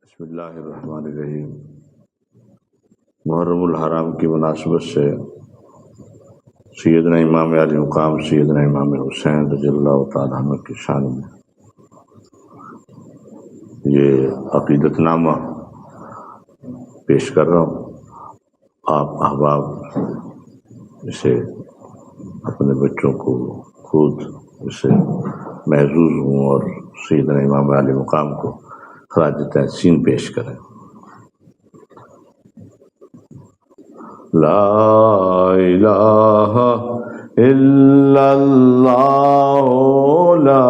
بسم اللہ الرحمن الرحیم۔ محرم الحرام کی مناسبت سے سیدنا امام علی مقام سیدنا امام حسین رضی اللہ تعالیٰ عنہ کی شان میں یہ عقیدت نامہ پیش کر رہا ہوں۔ آپ احباب اسے اپنے بچوں کو خود اسے محظوظ ہوں اور سیدنا امام علی مقام کو خراج تحسین پیش کریں۔ لا الہ الا اللہ لا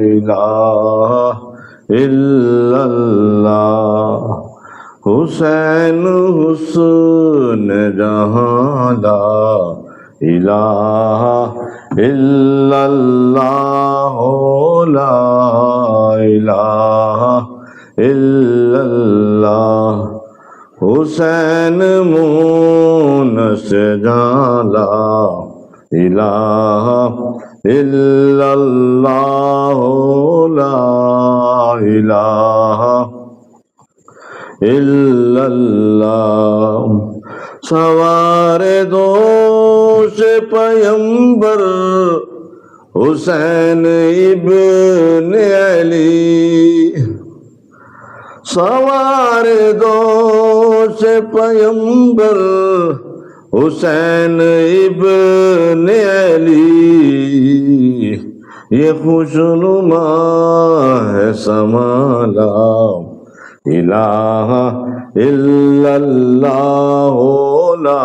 الہ الا اللہ حسین حسن جہاں لا الہ الا اللہ لا الہ الا اللہ حسین مونس جان لا الہ الا اللہ لا الہ الا اللہ سوار دوش پیمبر حسین ابن علی سوار دوش پیمبر حسین ابن علی یہ خوشنما ہے سما لا الہ الا اللہ لا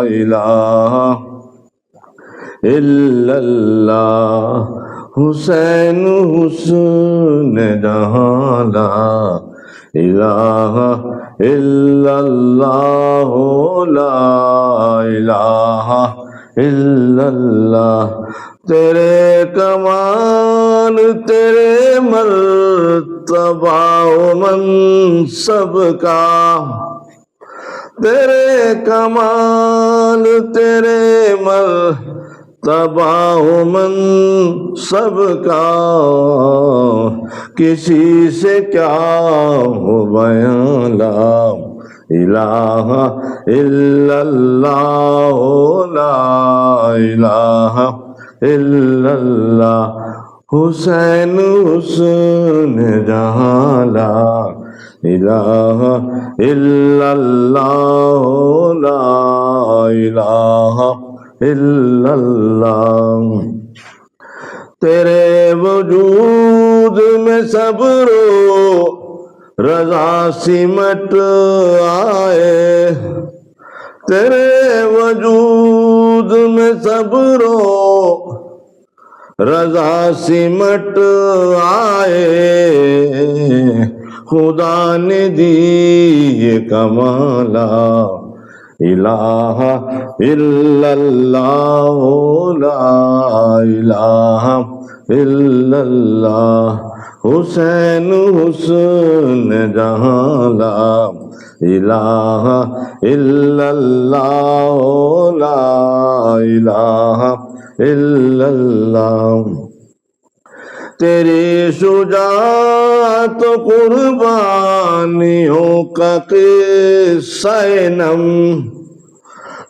الہ الا اللہ حسین حسن جہاں لا الہ الا اللہ لا الہ الا اللہ تیرے کمال تیرے مرتبہ و منصب کا تیرے کمال تیرے مرتبہ و منصب کا کسی سے کیا ہو بیان لا الہ الا اللہ لا الہ الا اللہ حسین حسن جہاں لا الہ الا اللہ لا الہ الا اللہ تیرے وجود میں صبر و رضا سمٹ آئے تیرے وجود میں صبر و رضا سمٹ آئے خدا نے دی یہ کمال لا الہ الا اللہ لا الہ الا اللہ حسین حسن جہاں لا الہ الا اللہ لا الہ الا اللہ تیری شجاعت قربانیوں کا قصہ نم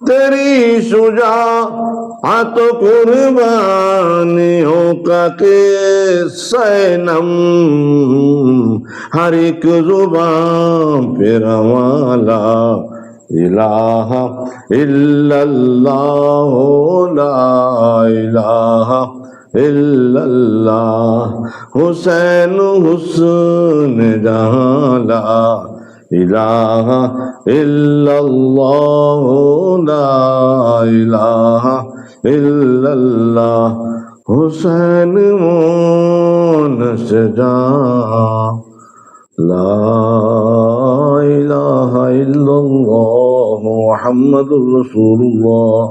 تیری شجاعت قربانیوں کا قصہ نم ہر ایک زبان پہ رواں لا الہ الا اللہ لا الہ الا اللہ حسین حسن جہاں لا الہ الا اللہ لا الہ الا اللہ حسین مونس جہاں لا الہ الا اللہ محمد رسول اللہ